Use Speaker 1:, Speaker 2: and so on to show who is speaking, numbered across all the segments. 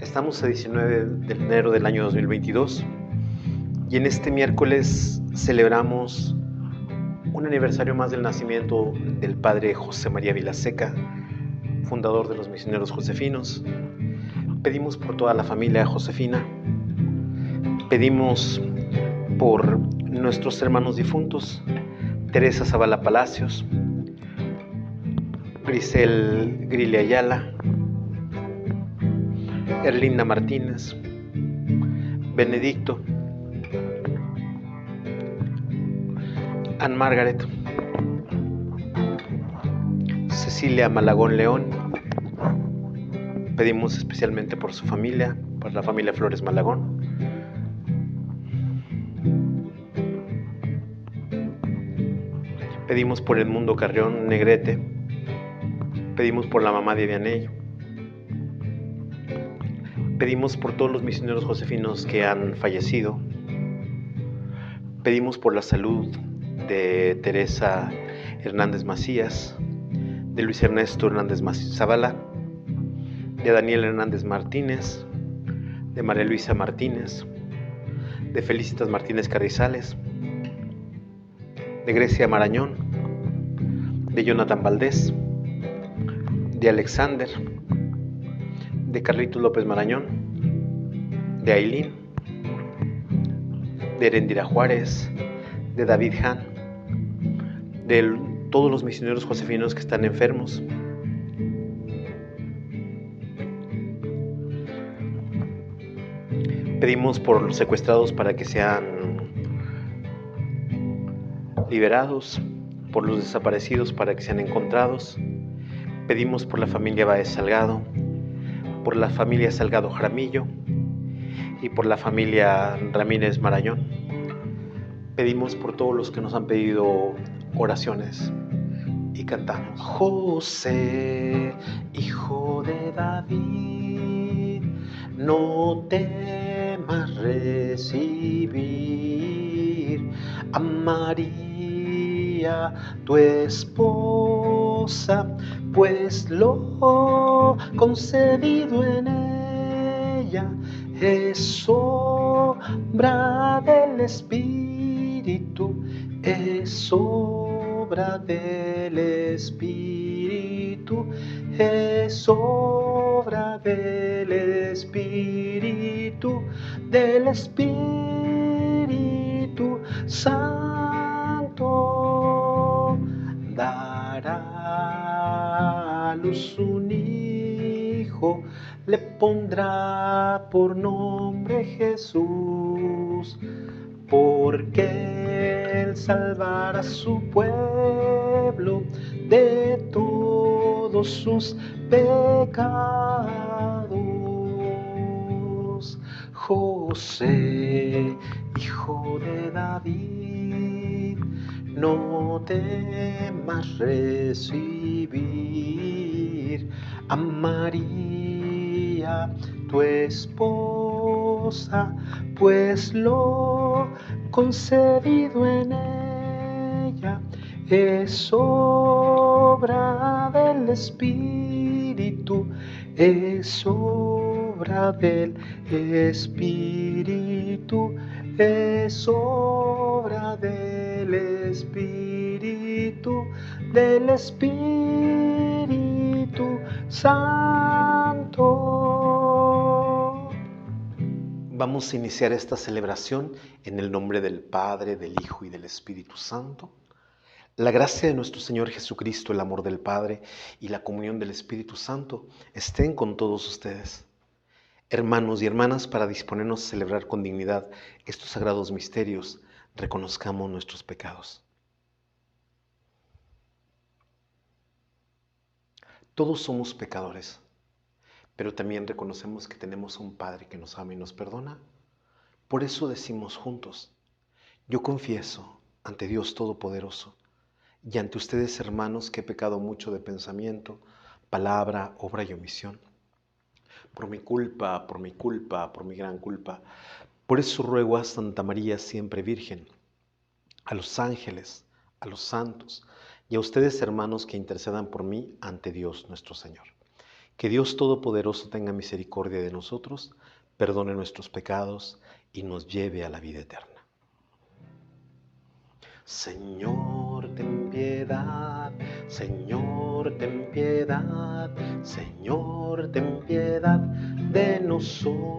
Speaker 1: Estamos a 19 de enero del año 2022 y en este miércoles celebramos un aniversario más del nacimiento del padre José María Vilaseca, fundador de los misioneros josefinos. Pedimos por toda la familia josefina, pedimos por nuestros hermanos difuntos, Teresa Zavala Palacios, Grisel Grile Ayala, Erlinda Martínez, Benedicto, Ann Margaret, Cecilia Malagón León. Pedimos especialmente por su familia, por la familia Flores Malagón. Pedimos por Edmundo Carrión Negrete. Pedimos por la mamá de Vianello. Pedimos por todos los misioneros josefinos que han fallecido. Pedimos por la salud de Teresa Hernández Macías, de Luis Ernesto Hernández Zavala, de Daniel Hernández Martínez, de María Luisa Martínez, de Felicitas Martínez Carrizales, de Grecia Marañón, de Jonathan Valdés, de Alexander, de Carlitos López Marañón, de Ailín, de Erendira Juárez, de David Han, de todos los misioneros josefinos que están enfermos. Pedimos por los secuestrados para que sean liberados, por los desaparecidos para que sean encontrados. Pedimos por la familia Báez Salgado, por la familia Salgado Jaramillo y por la familia Ramírez Marañón. Pedimos por todos los que nos han pedido oraciones y cantamos. José, hijo de David, no temas recibir a María, tu esposa, pues lo concebido en ella es obra del Espíritu, es obra del Espíritu, es obra del Espíritu Santo. Dará a luz un hijo, le pondrá por nombre Jesús, porque él salvará a su pueblo de todos sus pecados. José, hijo de David, no temas recibir a María, tu esposa, pues lo concebido en ella es obra del Espíritu, es obra del Espíritu, es obra del Espíritu Santo. Vamos a iniciar esta celebración en el nombre del Padre, del Hijo y del Espíritu Santo. La gracia de nuestro Señor Jesucristo, el amor del Padre y la comunión del Espíritu Santo estén con todos ustedes. Hermanos y hermanas, para disponernos a celebrar con dignidad estos sagrados misterios, reconozcamos nuestros pecados. Todos somos pecadores, pero también reconocemos que tenemos un Padre que nos ama y nos perdona. Por eso decimos juntos: yo confieso ante Dios Todopoderoso y ante ustedes, hermanos, que he pecado mucho de pensamiento, palabra, obra y omisión. Por mi culpa, por mi gran culpa. Por eso ruego a Santa María siempre Virgen, a los ángeles, a los santos y a ustedes, hermanos, que intercedan por mí ante Dios nuestro Señor. Que Dios Todopoderoso tenga misericordia de nosotros, perdone nuestros pecados y nos lleve a la vida eterna. Señor, ten piedad, Señor, ten piedad, Señor, ten piedad de nosotros.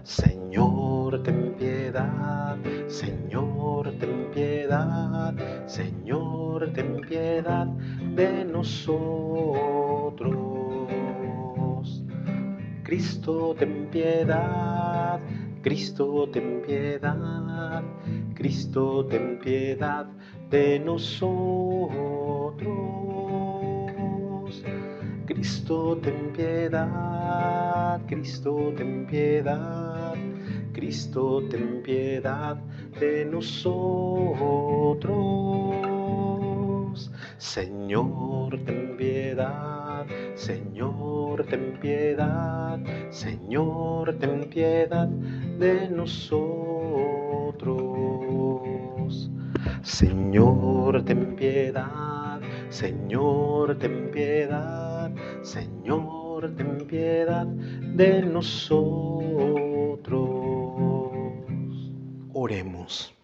Speaker 1: Señor, ten piedad, Señor, ten piedad, Señor, ten piedad de nosotros. Cristo, ten piedad, Cristo, ten piedad, Cristo, ten piedad de nosotros. Cristo, ten piedad, Cristo, ten piedad, Cristo, ten piedad de nosotros. Señor, ten piedad, Señor, ten piedad, Señor, ten piedad de nosotros. Señor, ten piedad, Señor, ten piedad, Señor, ten piedad de nosotros. Oremos.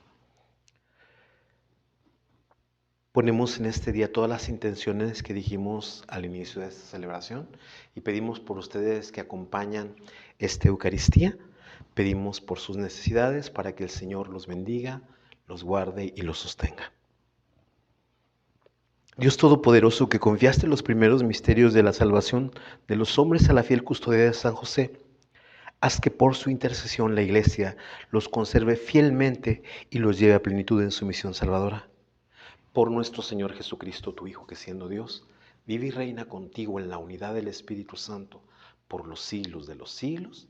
Speaker 1: Ponemos en este día todas las intenciones que dijimos al inicio de esta celebración y pedimos por ustedes que acompañan esta Eucaristía. Pedimos por sus necesidades para que el Señor los bendiga, los guarde y los sostenga. Dios Todopoderoso, que confiaste los primeros misterios de la salvación de los hombres a la fiel custodia de San José, haz que por su intercesión la Iglesia los conserve fielmente y los lleve a plenitud en su misión salvadora. Por nuestro Señor Jesucristo, tu Hijo, que siendo Dios, vive y reina contigo en la unidad del Espíritu Santo por los siglos de los siglos.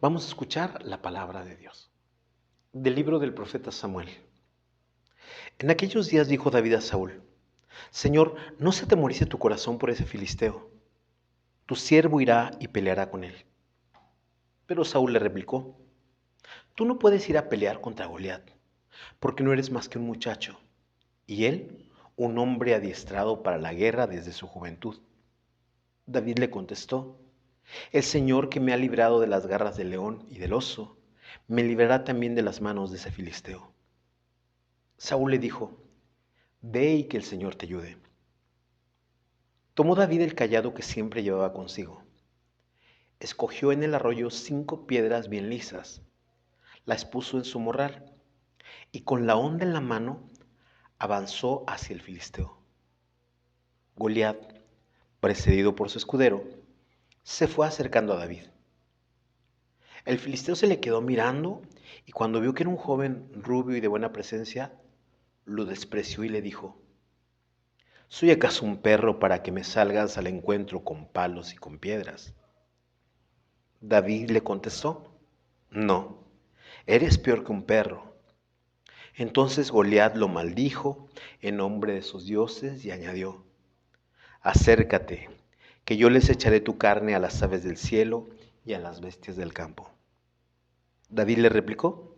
Speaker 1: Vamos a escuchar la palabra de Dios. Del libro del profeta Samuel. En aquellos días dijo David a Saúl: Señor, no se atemorice tu corazón por ese filisteo. Tu siervo irá y peleará con él. Pero Saúl le replicó: Tú no puedes ir a pelear contra Goliat, porque no eres más que un muchacho, y él, un hombre adiestrado para la guerra desde su juventud. David le contestó: El Señor, que me ha librado de las garras del león y del oso, me librará también de las manos de ese filisteo. Saúl le dijo: Ve y que el Señor te ayude. Tomó David el cayado que siempre llevaba consigo. Escogió en el arroyo 5 piedras bien lisas, las puso en su morral, y con la honda en la mano avanzó hacia el filisteo. Goliat, precedido por su escudero, se fue acercando a David. El filisteo se le quedó mirando y cuando vio que era un joven rubio y de buena presencia, lo despreció y le dijo: ¿Soy acaso un perro para que me salgas al encuentro con palos y con piedras? David le contestó: No, eres peor que un perro. Entonces Goliat lo maldijo en nombre de sus dioses y añadió: Acércate, que yo les echaré tu carne a las aves del cielo y a las bestias del campo. David le replicó: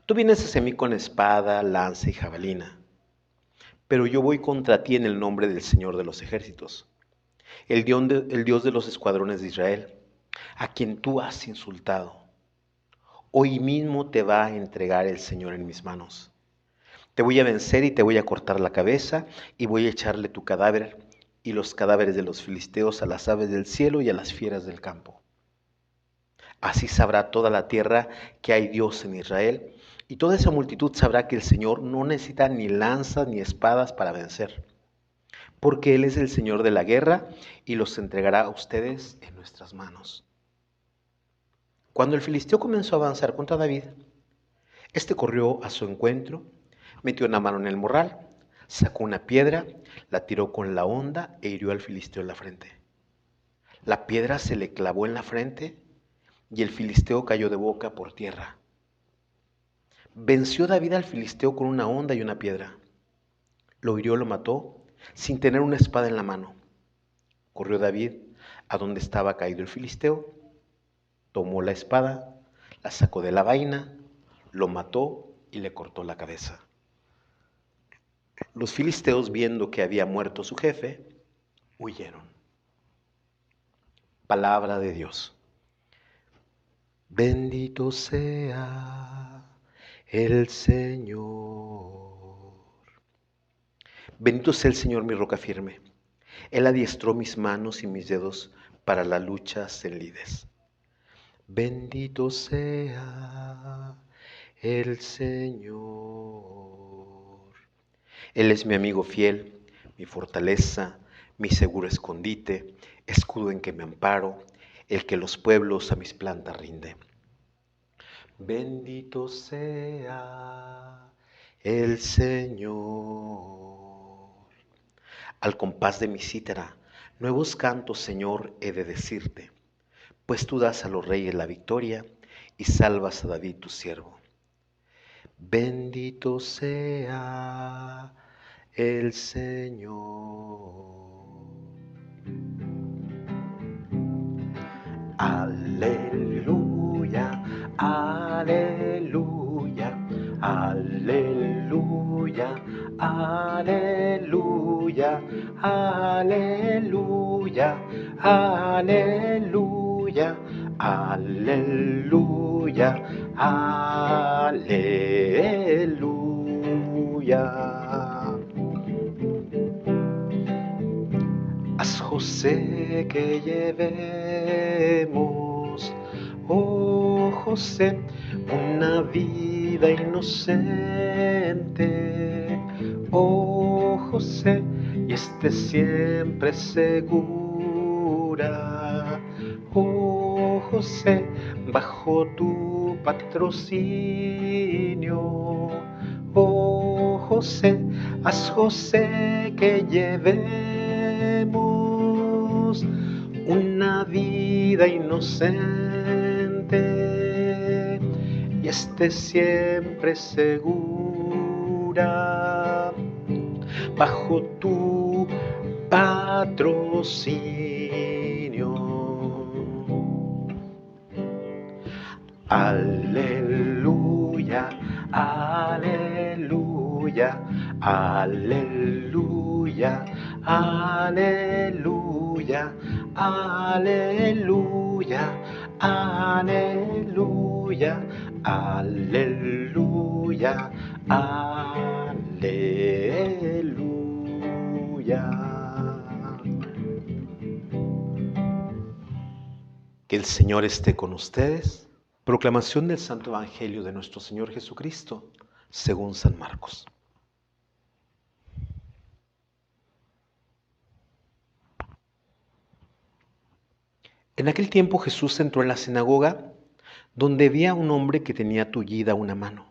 Speaker 1: Tú vienes hacia mí con espada, lanza y jabalina, pero yo voy contra ti en el nombre del Señor de los ejércitos, el Dios de los escuadrones de Israel, a quien tú has insultado. Hoy mismo te va a entregar el Señor en mis manos. Te voy a vencer y te voy a cortar la cabeza y voy a echarle tu cadáver y los cadáveres de los filisteos a las aves del cielo y a las fieras del campo. Así sabrá toda la tierra que hay Dios en Israel, y toda esa multitud sabrá que el Señor no necesita ni lanzas ni espadas para vencer, porque Él es el Señor de la guerra y los entregará a ustedes en nuestras manos. Cuando el filisteo comenzó a avanzar contra David, este corrió a su encuentro, metió una mano en el morral, sacó una piedra, la tiró con la honda e hirió al filisteo en la frente. La piedra se le clavó en la frente y el filisteo cayó de boca por tierra. Venció David al filisteo con una honda y una piedra. Lo hirió, lo mató, sin tener una espada en la mano. Corrió David a donde estaba caído el filisteo, tomó la espada, la sacó de la vaina, lo mató y le cortó la cabeza. Los filisteos, viendo que había muerto su jefe, huyeron. Palabra de Dios. Bendito sea el Señor. Bendito sea el Señor, mi roca firme. Él adiestró mis manos y mis dedos para las luchas en lides. Bendito sea el Señor. Él es mi amigo fiel, mi fortaleza, mi seguro escondite, escudo en que me amparo, el que los pueblos a mis plantas rinde. Bendito sea el Señor. Al compás de mi cítara, nuevos cantos, Señor, he de decirte, pues tú das a los reyes la victoria y salvas a David tu siervo. Bendito sea el Señor. Aleluya, aleluya, aleluya, aleluya, aleluya, aleluya, aleluya, aleluya. Haz, José, que llevemos, oh José, una vida inocente, oh José, y esté siempre segura, oh José, bajo tu patrocinio, oh José, haz, José, que llevemos una vida inocente y esté siempre segura bajo tu patrocinio. Aleluya, aleluya, aleluya, aleluya, aleluya, aleluya, aleluya, aleluya. Que el Señor esté con ustedes. Proclamación del Santo Evangelio de nuestro Señor Jesucristo, según San Marcos. En aquel tiempo Jesús entró en la sinagoga, donde había un hombre que tenía tullida una mano.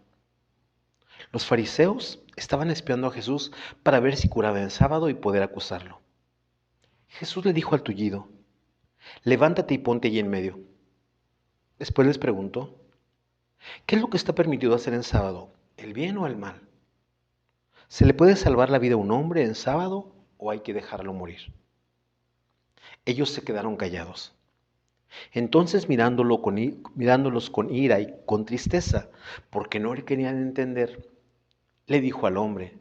Speaker 1: Los fariseos estaban espiando a Jesús para ver si curaba en sábado y poder acusarlo. Jesús le dijo al tullido: levántate y ponte allí en medio. Después les preguntó: ¿qué es lo que está permitido hacer en sábado, el bien o el mal? ¿Se le puede salvar la vida a un hombre en sábado o hay que dejarlo morir? Ellos se quedaron callados. Entonces mirándolos con ira y con tristeza, porque no le querían entender, le dijo al hombre: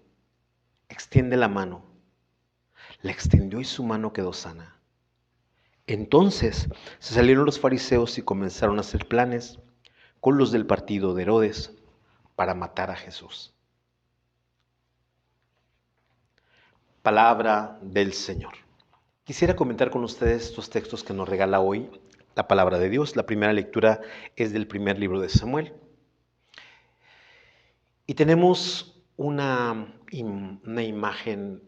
Speaker 1: extiende la mano. La extendió y su mano quedó sana. Entonces se salieron los fariseos y comenzaron a hacer planes con los del partido de Herodes para matar a Jesús. Palabra del Señor. Quisiera comentar con ustedes estos textos que nos regala hoy la palabra de Dios. La primera lectura es del primer libro de Samuel. Y tenemos una imagen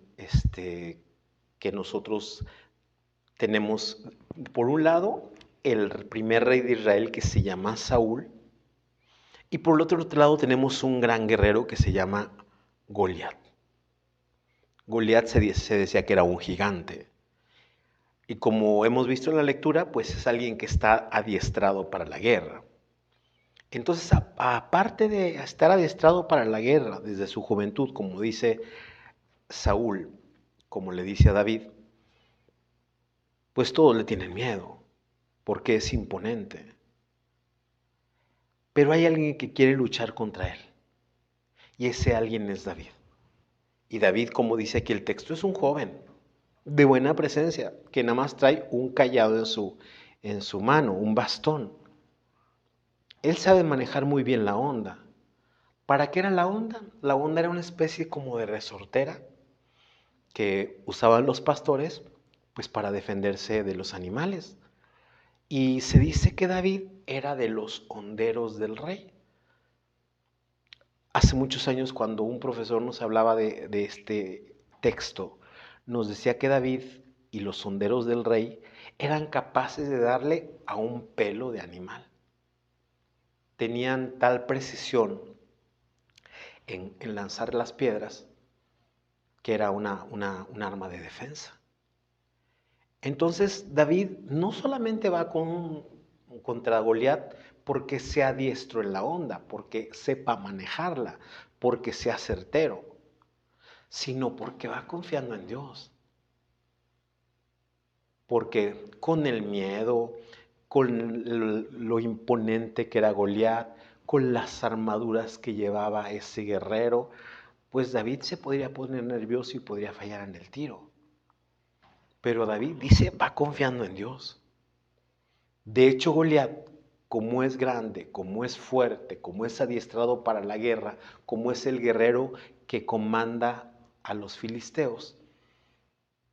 Speaker 1: que nosotros tenemos, por un lado, el primer rey de Israel que se llama Saúl, y por el otro lado tenemos un gran guerrero que se llama Goliat. Goliat se decía que era un gigante. Y como hemos visto en la lectura, pues es alguien que está adiestrado para la guerra. Entonces, aparte de estar adiestrado para la guerra desde su juventud, como dice Saúl, como le dice a David, pues todos le tienen miedo, porque es imponente. Pero hay alguien que quiere luchar contra él, y ese alguien es David. Y David, como dice aquí el texto, es un joven de buena presencia, que nada más trae un cayado en su mano, un bastón. Él sabe manejar muy bien la onda. ¿Para qué era la onda? La onda era una especie como de resortera que usaban los pastores pues para defenderse de los animales. Y se dice que David era de los honderos del rey. Hace muchos años, cuando un profesor nos hablaba de este texto, nos decía que David y los honderos del rey eran capaces de darle a un pelo de animal. Tenían tal precisión en lanzar las piedras que era un arma de defensa. Entonces David no solamente va contra Goliat porque sea diestro en la onda, porque sepa manejarla, porque sea certero, sino porque va confiando en Dios. Porque con el miedo, con lo imponente que era Goliat, con las armaduras que llevaba ese guerrero, pues David se podría poner nervioso y podría fallar en el tiro. Pero David dice, va confiando en Dios. De hecho, Goliat, como es grande, como es fuerte, como es adiestrado para la guerra, como es el guerrero que comanda a los filisteos,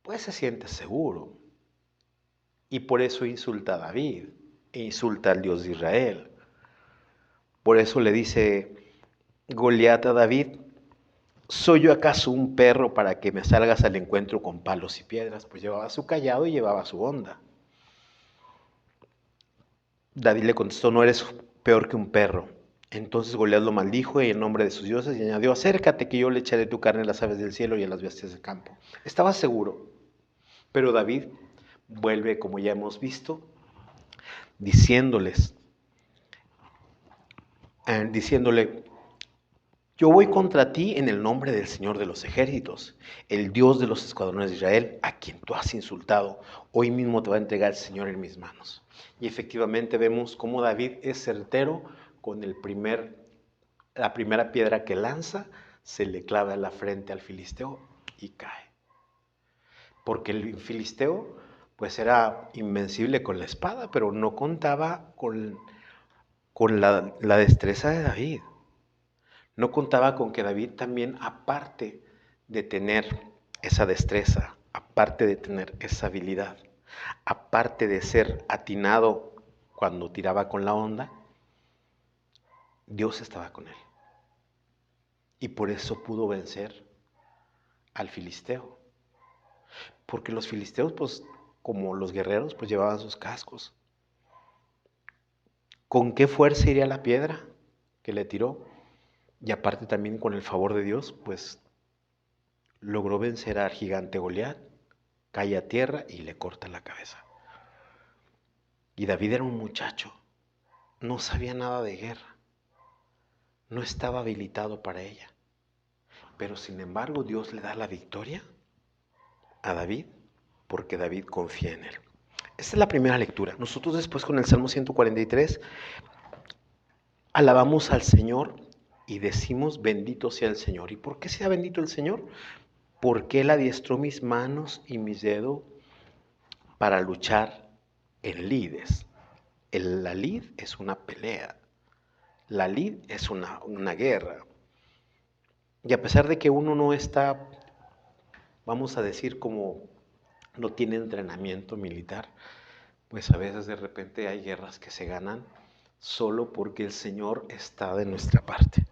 Speaker 1: pues se siente seguro. Y por eso insulta a David, e insulta al Dios de Israel. Por eso le dice Goliat a David, ¿soy yo acaso un perro para que me salgas al encuentro con palos y piedras? Pues llevaba su callado y llevaba su onda. David le contestó, no eres peor que un perro. Entonces Goliat lo maldijo en nombre de sus dioses y añadió, acércate que yo le echaré tu carne a las aves del cielo y a las bestias del campo. Estaba seguro, pero David vuelve, como ya hemos visto, diciéndole, yo voy contra ti en el nombre del Señor de los ejércitos, el Dios de los escuadrones de Israel, a quien tú has insultado. Hoy mismo te va a entregar el Señor en mis manos. Y efectivamente vemos cómo David es certero con la primera piedra que lanza, se le clava en la frente al filisteo y cae. Porque el filisteo pues era invencible con la espada, pero no contaba con la destreza de David. No contaba con que David también, aparte de tener esa destreza, aparte de tener esa habilidad, aparte de ser atinado cuando tiraba con la onda, Dios estaba con él. Y por eso pudo vencer al filisteo. Porque los filisteos, pues, como los guerreros, pues llevaban sus cascos. ¿Con qué fuerza iría la piedra que le tiró? Y aparte también con el favor de Dios, pues logró vencer al gigante Goliat, cae a tierra y le corta la cabeza. Y David era un muchacho, no sabía nada de guerra, no estaba habilitado para ella. Pero sin embargo Dios le da la victoria a David porque David confía en él. Esta es la primera lectura. Nosotros después con el Salmo 143 alabamos al Señor y decimos bendito sea el Señor. ¿Y por qué sea bendito el Señor? Porque Él adiestró mis manos y mis dedos para luchar en lides. La lid es una pelea. La lid es una guerra. Y a pesar de que uno no está, vamos a decir, como no tiene entrenamiento militar, pues a veces de repente hay guerras que se ganan solo porque el Señor está de nuestra parte.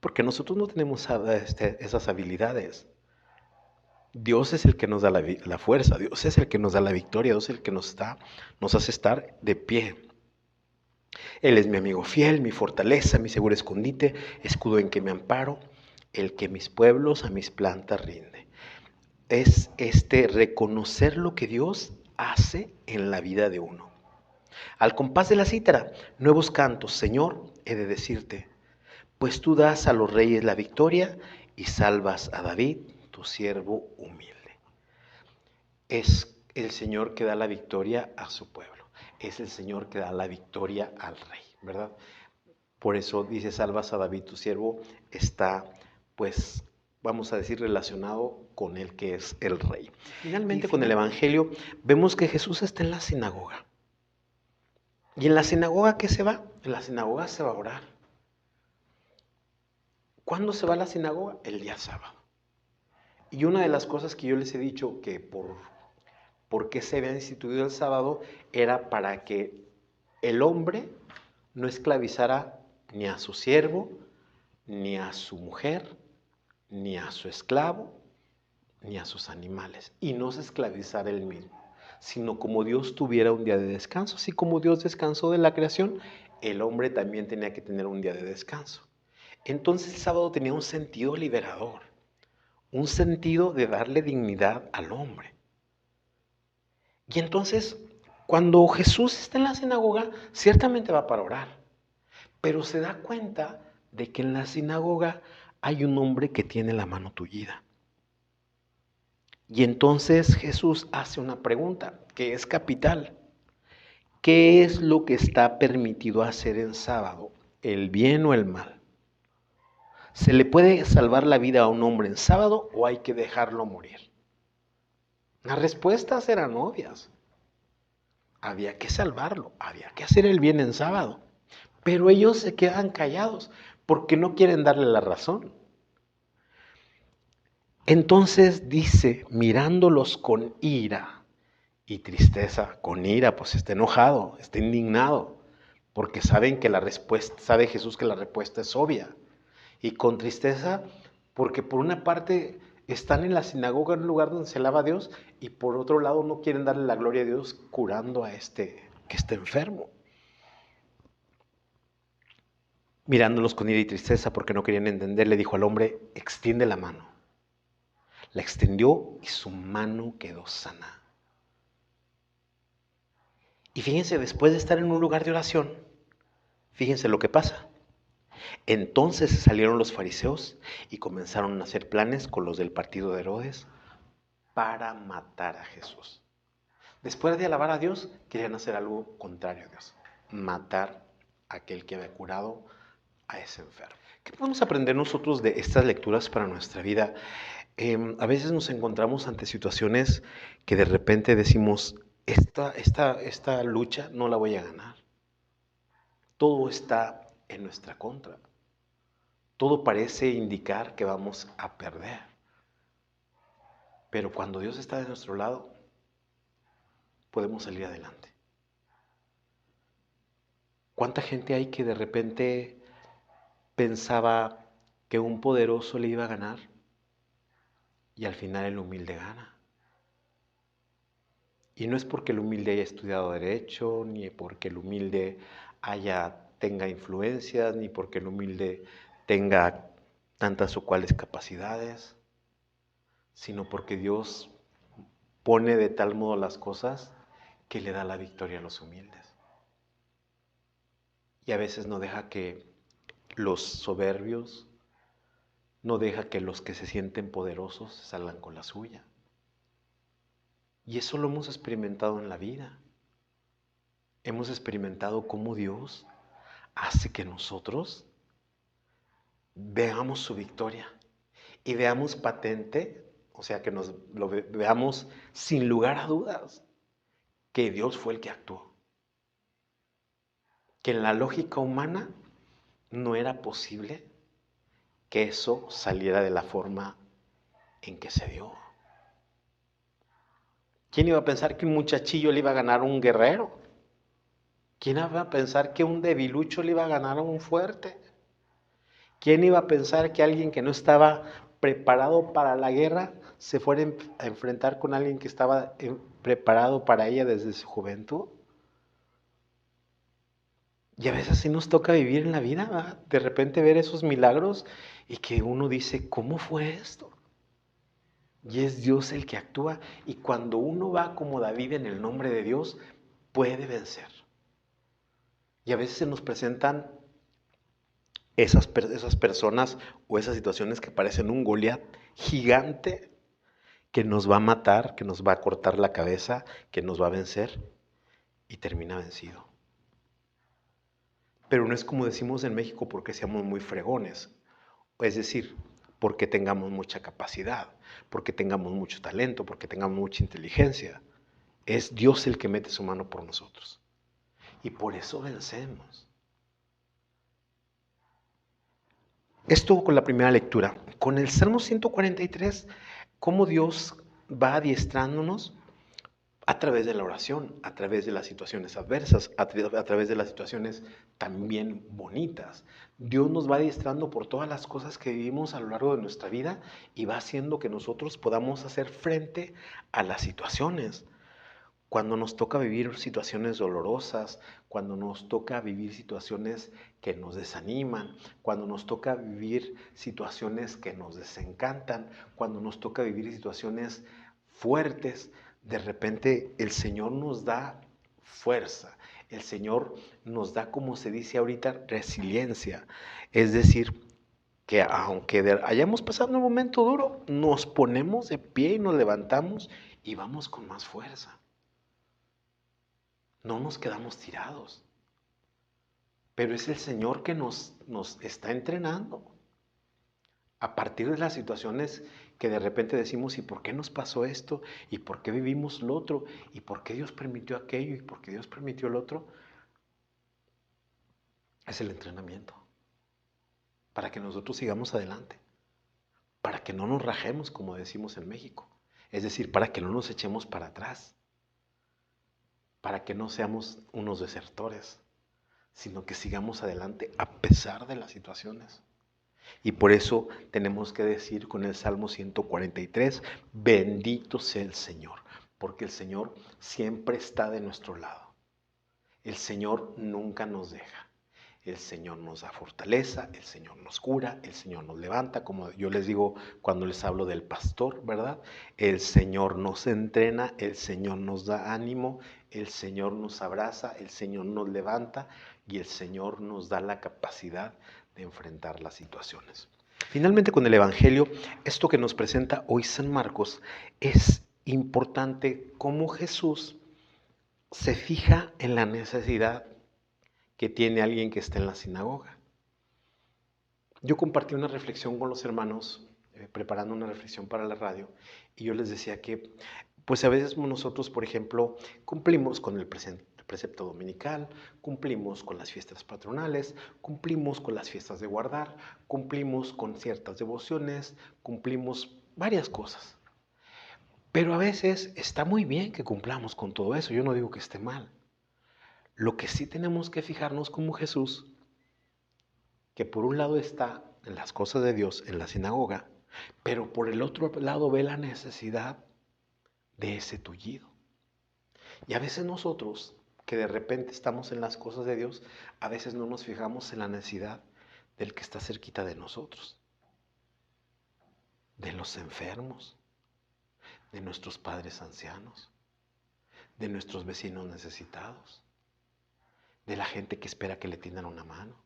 Speaker 1: Porque nosotros no tenemos esas habilidades. Dios es el que nos da la fuerza, Dios es el que nos da la victoria, Dios es el que nos hace estar de pie. Él es mi amigo fiel, mi fortaleza, mi seguro escondite, escudo en que me amparo, el que mis pueblos a mis plantas rinde. Es reconocer lo que Dios hace en la vida de uno. Al compás de la cítara, nuevos cantos, Señor, he de decirte, pues tú das a los reyes la victoria y salvas a David, tu siervo humilde. Es el Señor que da la victoria a su pueblo. Es el Señor que da la victoria al rey, ¿verdad? Por eso dice, salvas a David, tu siervo, está pues vamos a decir, relacionado con el que es el rey. Finalmente, con el Evangelio, vemos que Jesús está en la sinagoga. ¿Y en la sinagoga qué se va? En la sinagoga se va a orar. ¿Cuándo se va a la sinagoga? El día sábado. Y una de las cosas que yo les he dicho que por qué se había instituido el sábado era para que el hombre no esclavizara ni a su siervo, ni a su mujer, ni a su esclavo, ni a sus animales, y no se esclavizara él mismo, sino como Dios tuviera un día de descanso. Así como Dios descansó de la creación, el hombre también tenía que tener un día de descanso. Entonces el sábado tenía un sentido liberador, un sentido de darle dignidad al hombre. Y entonces, cuando Jesús está en la sinagoga, ciertamente va para orar, pero se da cuenta de que en la sinagoga hay un hombre que tiene la mano tullida. Y entonces Jesús hace una pregunta que es capital. ¿Qué es lo que está permitido hacer en sábado? ¿El bien o el mal? ¿Se le puede salvar la vida a un hombre en sábado o hay que dejarlo morir? Las respuestas eran obvias. Había que salvarlo, había que hacer el bien en sábado. Pero ellos se quedan callados porque no quieren darle la razón. Entonces dice, mirándolos con ira y tristeza, con ira, pues está enojado, está indignado, porque saben que la respuesta, sabe Jesús que la respuesta es obvia. Y con tristeza, porque por una parte están en la sinagoga, en un lugar donde se alaba a Dios, y por otro lado no quieren darle la gloria a Dios curando a este que está enfermo. Mirándolos con ira y tristeza, porque no querían entender, le dijo al hombre, extiende la mano. La extendió y su mano quedó sana. Y fíjense, después de estar en un lugar de oración, fíjense lo que pasa. Entonces salieron los fariseos y comenzaron a hacer planes con los del partido de Herodes para matar a Jesús. Después de alabar a Dios, querían hacer algo contrario a Dios, matar a aquel que había curado a ese enfermo. ¿Qué podemos aprender nosotros de estas lecturas para nuestra vida? A veces nos encontramos ante situaciones que de repente decimos, esta lucha no la voy a ganar. Todo está en nuestra contra. Todo parece indicar que vamos a perder. Pero cuando Dios está de nuestro lado, podemos salir adelante. ¿Cuánta gente hay que de repente pensaba que un poderoso le iba a ganar y al final el humilde gana? Y no es porque el humilde haya estudiado derecho, ni porque el humilde tenga influencias, ni porque el humilde tenga tantas o cuales capacidades, sino porque Dios pone de tal modo las cosas que le da la victoria a los humildes. Y a veces no deja que los soberbios, no deja que los que se sienten poderosos salgan con la suya. Y eso lo hemos experimentado en la vida. Hemos experimentado cómo Dios hace que nosotros veamos su victoria y veamos patente, o sea, que lo veamos sin lugar a dudas, que Dios fue el que actuó. Que en la lógica humana no era posible que eso saliera de la forma en que se dio. ¿Quién iba a pensar que un muchachillo le iba a ganar a un guerrero? ¿Quién iba a pensar que un debilucho le iba a ganar a un fuerte? ¿Quién iba a pensar que alguien que no estaba preparado para la guerra se fuera a enfrentar con alguien que estaba preparado para ella desde su juventud? Y a veces sí nos toca vivir en la vida, ¿verdad? De repente ver esos milagros y que uno dice, ¿cómo fue esto? Y es Dios el que actúa. Y cuando uno va como David en el nombre de Dios, puede vencer. Y a veces se nos presentan esas personas o esas situaciones que parecen un Goliat gigante que nos va a matar, que nos va a cortar la cabeza, que nos va a vencer y termina vencido. Pero no es como decimos en México porque seamos muy fregones. Es decir, porque tengamos mucha capacidad, porque tengamos mucho talento, porque tengamos mucha inteligencia. Es Dios el que mete su mano por nosotros. Y por eso vencemos. Esto con la primera lectura. Con el Salmo 143, cómo Dios va adiestrándonos a través de la oración, a través de las situaciones adversas, a través de las situaciones también bonitas. Dios nos va adiestrando por todas las cosas que vivimos a lo largo de nuestra vida y va haciendo que nosotros podamos hacer frente a las situaciones. Cuando nos toca vivir situaciones dolorosas, cuando nos toca vivir situaciones que nos desaniman, cuando nos toca vivir situaciones que nos desencantan, cuando nos toca vivir situaciones fuertes, de repente el Señor nos da fuerza, el Señor nos da, como se dice ahorita, resiliencia. Es decir, que aunque hayamos pasado un momento duro, nos ponemos de pie y nos levantamos y vamos con más fuerza. No nos quedamos tirados, pero es el Señor que nos está entrenando. A partir de las situaciones que de repente decimos, ¿y por qué nos pasó esto? ¿Y por qué vivimos lo otro? ¿Y por qué Dios permitió aquello? ¿Y por qué Dios permitió lo otro? Es el entrenamiento, para que nosotros sigamos adelante, para que no nos rajemos, como decimos en México. Es decir, para que no nos echemos para atrás, para que no seamos unos desertores, sino que sigamos adelante a pesar de las situaciones. Y por eso tenemos que decir con el Salmo 143, bendito sea el Señor, porque el Señor siempre está de nuestro lado. El Señor nunca nos deja. El Señor nos da fortaleza, el Señor nos cura, el Señor nos levanta, como yo les digo cuando les hablo del pastor, ¿verdad? El Señor nos entrena, el Señor nos da ánimo, el Señor nos abraza, el Señor nos levanta y el Señor nos da la capacidad de enfrentar las situaciones. Finalmente, con el Evangelio, esto que nos presenta hoy San Marcos, es importante cómo Jesús se fija en la necesidad que tiene alguien que está en la sinagoga. Yo compartí una reflexión con los hermanos, preparando una reflexión para la radio, y yo les decía que, pues a veces nosotros, por ejemplo, cumplimos con el precepto dominical, cumplimos con las fiestas patronales, cumplimos con las fiestas de guardar, cumplimos con ciertas devociones, cumplimos varias cosas. Pero a veces está muy bien que cumplamos con todo eso, yo no digo que esté mal. Lo que sí tenemos que fijarnos como Jesús, que por un lado está en las cosas de Dios, en la sinagoga, pero por el otro lado ve la necesidad de ese tullido. Y a veces nosotros, que de repente estamos en las cosas de Dios, a veces no nos fijamos en la necesidad del que está cerquita de nosotros, de los enfermos, de nuestros padres ancianos, de nuestros vecinos necesitados, de la gente que espera que le tiendan una mano.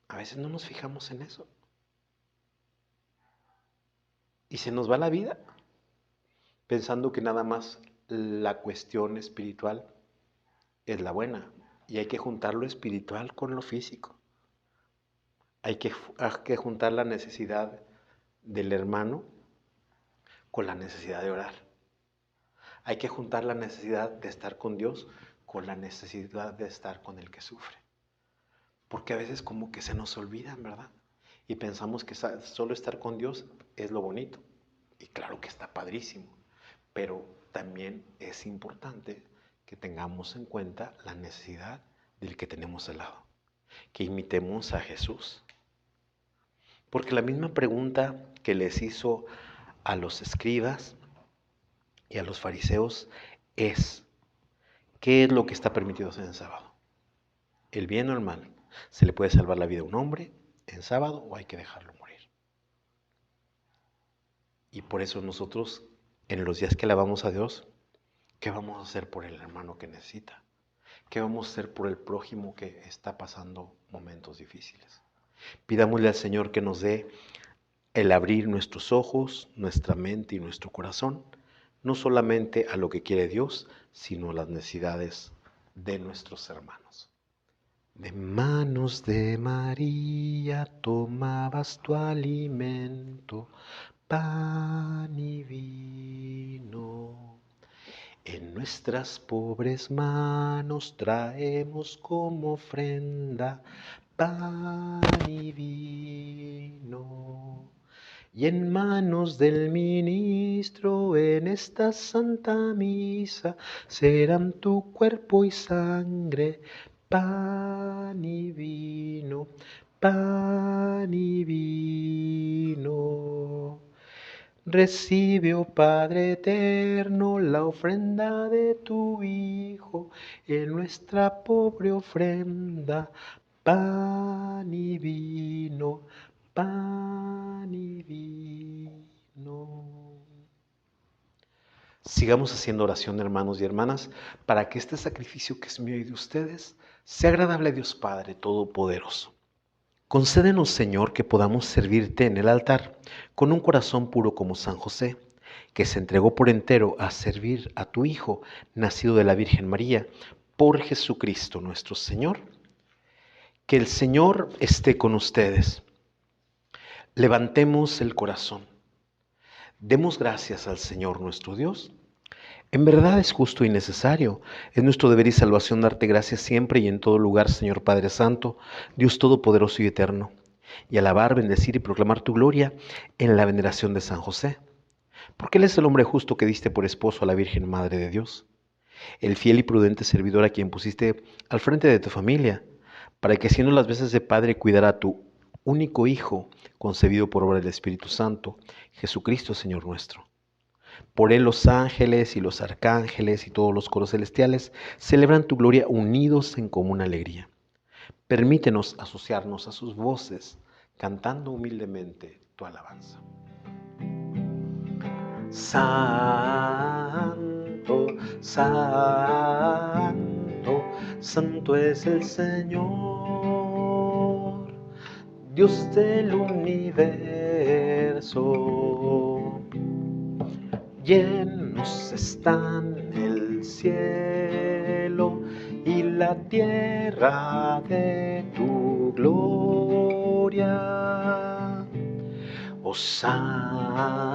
Speaker 1: A veces no nos fijamos en eso. Y se nos va la vida pensando que nada más la cuestión espiritual es la buena. Y hay que juntar lo espiritual con lo físico. Hay que juntar la necesidad del hermano con la necesidad de orar. Hay que juntar la necesidad de estar con Dios con la necesidad de estar con el que sufre. Porque a veces como que se nos olvidan, ¿verdad? Y pensamos que solo estar con Dios es lo bonito. Y claro que está padrísimo. Pero también es importante que tengamos en cuenta la necesidad del que tenemos al lado. Que imitemos a Jesús. Porque la misma pregunta que les hizo a los escribas y a los fariseos es, ¿qué es lo que está permitido hacer en sábado? ¿El bien o el mal? ¿Se le puede salvar la vida a un hombre en sábado o hay que dejarlo morir? Y por eso nosotros, en los días que alabamos a Dios, ¿qué vamos a hacer por el hermano que necesita? ¿Qué vamos a hacer por el prójimo que está pasando momentos difíciles? Pidámosle al Señor que nos dé el abrir nuestros ojos, nuestra mente y nuestro corazón, no solamente a lo que quiere Dios, sino a las necesidades de nuestros hermanos. De manos de María tomabas tu alimento, pan y vino. En nuestras pobres manos traemos como ofrenda pan y vino. Y en manos del ministro en esta santa misa serán tu cuerpo y sangre, pan y vino, pan y vino. Recibe, oh Padre eterno, la ofrenda de tu Hijo en nuestra pobre ofrenda, pan y vino, pan y vino. Sigamos haciendo oración, hermanos y hermanas, para que este sacrificio que es mío y de ustedes sea agradable a Dios Padre Todopoderoso. Concédenos, Señor, que podamos servirte en el altar con un corazón puro como San José, que se entregó por entero a servir a tu Hijo, nacido de la Virgen María, por Jesucristo nuestro Señor. Que el Señor esté con ustedes. Levantemos el corazón. Demos gracias al Señor nuestro Dios. En verdad es justo y necesario, es nuestro deber y salvación darte gracias siempre y en todo lugar, Señor Padre Santo, Dios Todopoderoso y Eterno, y alabar, bendecir y proclamar tu gloria en la veneración de San José, porque Él es el hombre justo que diste por esposo a la Virgen Madre de Dios, el fiel y prudente servidor a quien pusiste al frente de tu familia, para que haciendo las veces de Padre cuidara a tu único Hijo, concebido por obra del Espíritu Santo, Jesucristo Señor nuestro. Por Él los ángeles y los arcángeles y todos los coros celestiales celebran tu gloria unidos en común alegría. Permítenos asociarnos a sus voces, cantando humildemente tu alabanza. Santo, santo, santo es el Señor, Dios del universo. Llenos están el cielo y la tierra de tu gloria. Hosana,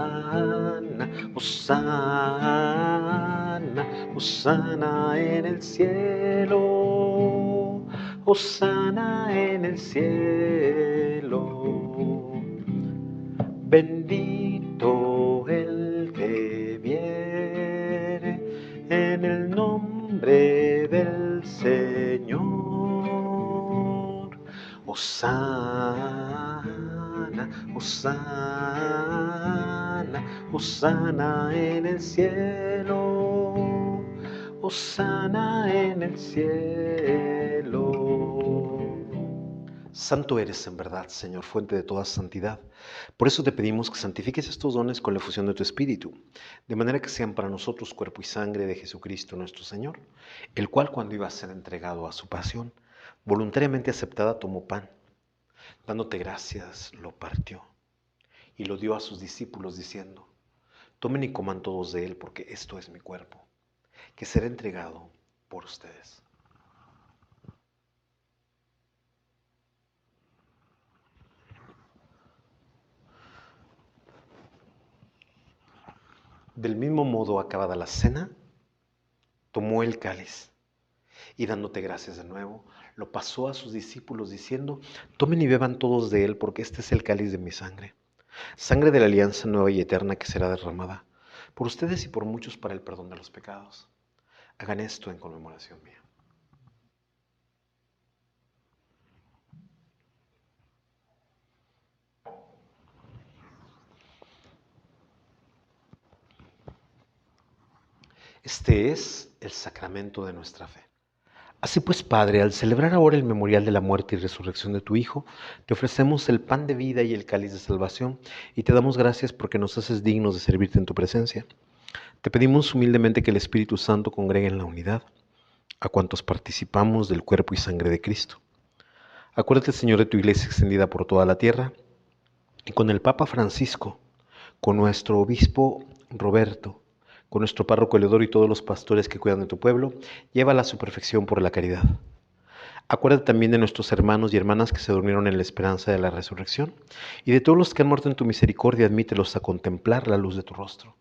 Speaker 1: hosana, hosana en el cielo, hosana en el cielo. Bendito el que viene en el nombre del Señor. Hosana, hosana, hosana en el cielo, hosana en el cielo. Santo eres en verdad, Señor, fuente de toda santidad. Por eso te pedimos que santifiques estos dones con la efusión de tu Espíritu, de manera que sean para nosotros cuerpo y sangre de Jesucristo nuestro Señor, el cual cuando iba a ser entregado a su pasión, voluntariamente aceptada tomó pan, dándote gracias, lo partió y lo dio a sus discípulos diciendo: tomen y coman todos de él, porque esto es mi cuerpo, que será entregado por ustedes. Del mismo modo, acabada la cena, tomó el cáliz y dándote gracias de nuevo, lo pasó a sus discípulos diciendo: tomen y beban todos de él, porque este es el cáliz de mi sangre, sangre de la alianza nueva y eterna que será derramada por ustedes y por muchos para el perdón de los pecados. Hagan esto en conmemoración mía. Este es el sacramento de nuestra fe. Así pues, Padre, al celebrar ahora el memorial de la muerte y resurrección de tu Hijo, te ofrecemos el pan de vida y el cáliz de salvación, y te damos gracias porque nos haces dignos de servirte en tu presencia. Te pedimos humildemente que el Espíritu Santo congregue en la unidad a cuantos participamos del cuerpo y sangre de Cristo. Acuérdate, Señor, de tu iglesia extendida por toda la tierra, y con el Papa Francisco, con nuestro obispo Roberto, con nuestro párroco Eleodoro y todos los pastores que cuidan de tu pueblo, llévala a su perfección por la caridad. Acuérdate también de nuestros hermanos y hermanas que se durmieron en la esperanza de la resurrección, y de todos los que han muerto en tu misericordia, admítelos a contemplar la luz de tu rostro.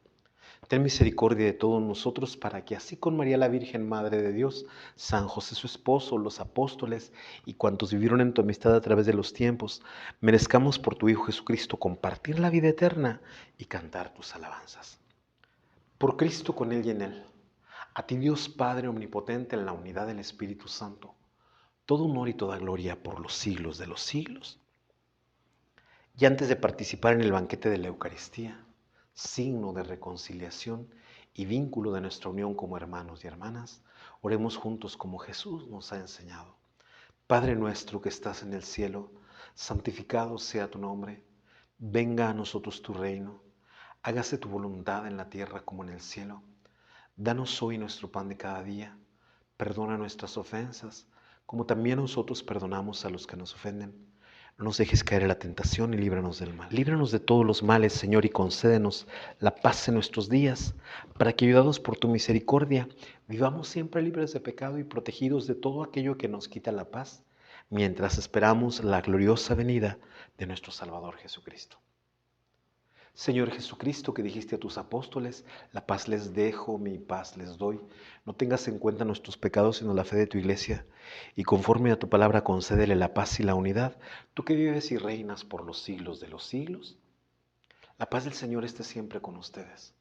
Speaker 1: Ten misericordia de todos nosotros para que así con María la Virgen, Madre de Dios, San José su esposo, los apóstoles y cuantos vivieron en tu amistad a través de los tiempos, merezcamos por tu Hijo Jesucristo compartir la vida eterna y cantar tus alabanzas. Por Cristo, con Él y en Él, a ti Dios Padre Omnipotente, en la unidad del Espíritu Santo, todo honor y toda gloria por los siglos de los siglos. Y antes de participar en el banquete de la Eucaristía, signo de reconciliación y vínculo de nuestra unión como hermanos y hermanas, oremos juntos como Jesús nos ha enseñado. Padre nuestro que estás en el cielo, santificado sea tu nombre. Venga a nosotros tu reino. Hágase tu voluntad en la tierra como en el cielo. Danos hoy nuestro pan de cada día. Perdona nuestras ofensas, como también nosotros perdonamos a los que nos ofenden. No nos dejes caer en la tentación y líbranos del mal. Líbranos de todos los males, Señor, y concédenos la paz en nuestros días, para que, ayudados por tu misericordia, vivamos siempre libres de pecado y protegidos de todo aquello que nos quita la paz, mientras esperamos la gloriosa venida de nuestro Salvador Jesucristo. Señor Jesucristo, que dijiste a tus apóstoles, la paz les dejo, mi paz les doy. No tengas en cuenta nuestros pecados, sino la fe de tu iglesia. Y conforme a tu palabra, concédele la paz y la unidad, tú que vives y reinas por los siglos de los siglos. La paz del Señor esté siempre con ustedes.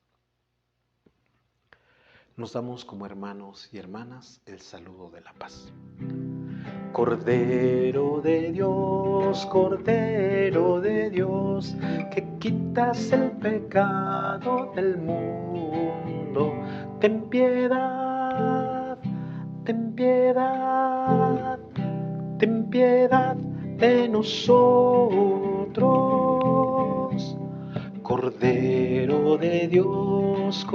Speaker 1: Nos damos como hermanos y hermanas el saludo de la paz. Cordero de Dios, que quitas el pecado del mundo, ten piedad, ten piedad, ten piedad de nosotros. Cordero de Dios,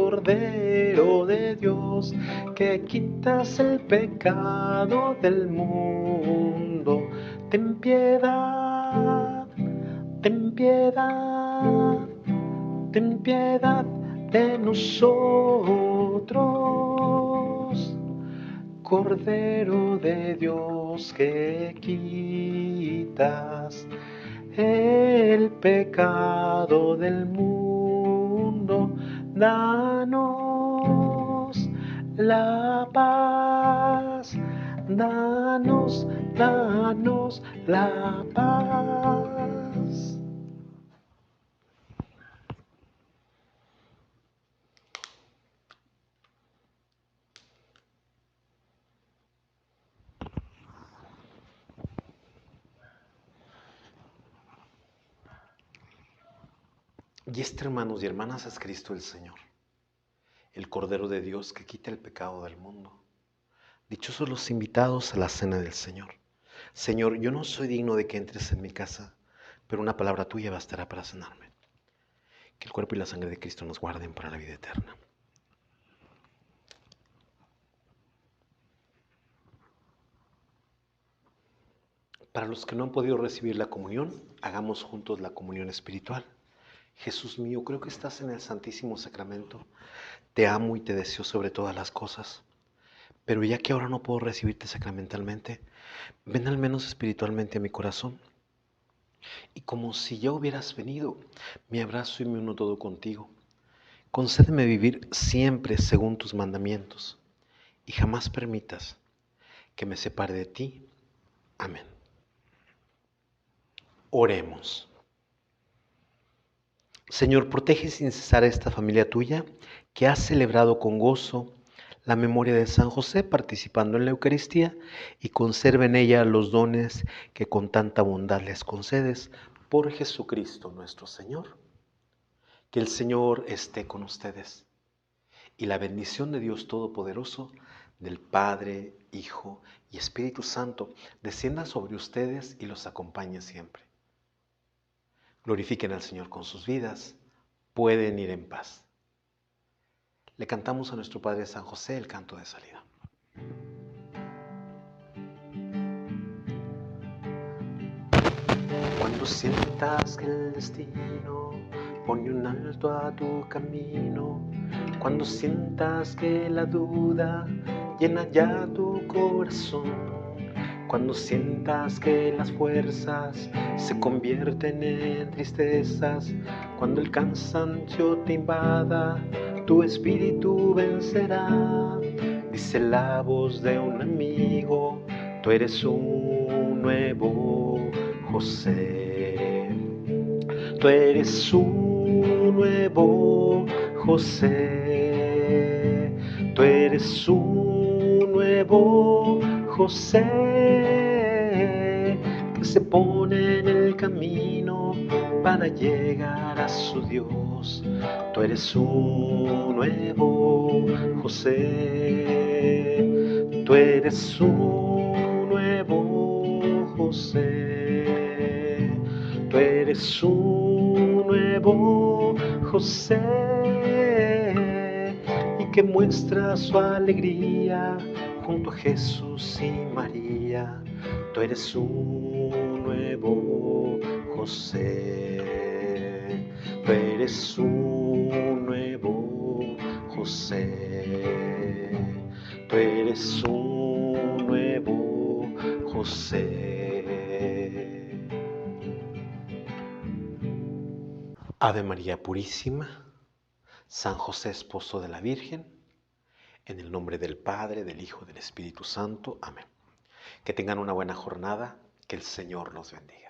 Speaker 1: que quitas el pecado del mundo, ten piedad, ten piedad, ten piedad de nosotros. Cordero de Dios, que quitas el pecado del mundo, danos la paz, danos la paz. Y hermanos y hermanas, es Cristo el Señor, el Cordero de Dios que quita el pecado del mundo. Dichosos los invitados a la cena del Señor. Señor, yo no soy digno de que entres en mi casa, pero una palabra tuya bastará para sanarme. Que el cuerpo y la sangre de Cristo nos guarden para la vida eterna. Para los que no han podido recibir la comunión, hagamos juntos la comunión espiritual. Jesús mío, creo que estás en el Santísimo Sacramento. Te amo y te deseo sobre todas las cosas. Pero ya que ahora no puedo recibirte sacramentalmente, ven al menos espiritualmente a mi corazón. Y como si ya hubieras venido, me abrazo y me uno todo contigo. Concédeme vivir siempre según tus mandamientos y jamás permitas que me separe de ti. Amén. Oremos. Señor, protege sin cesar a esta familia tuya que ha celebrado con gozo la memoria de San José participando en la Eucaristía y conserva en ella los dones que con tanta bondad les concedes por Jesucristo nuestro Señor. Que el Señor esté con ustedes y la bendición de Dios Todopoderoso, del Padre, Hijo y Espíritu Santo descienda sobre ustedes y los acompañe siempre. Glorifiquen al Señor con sus vidas, pueden ir en paz. Le cantamos a nuestro Padre San José el canto de salida. Cuando sientas que el destino pone un alto a tu camino, cuando sientas que la duda llena ya tu corazón, Cuando sientas que las fuerzas se convierten en tristezas, cuando el cansancio te invada, tu espíritu vencerá. Dice la voz de un amigo, tú eres un nuevo José. Tú eres un nuevo José. Tú eres un nuevo José que se pone en el camino para llegar a su Dios. Tú eres un nuevo José. Tú eres un nuevo José. Tú eres un nuevo José y que muestra su alegría junto a Jesús y María. Tú eres un nuevo José. Tú eres un nuevo José. Tú eres un nuevo José. Ave María Purísima, San José Esposo de la Virgen, en el nombre del Padre, del Hijo y del Espíritu Santo. Amén. Que tengan una buena jornada, que el Señor los bendiga.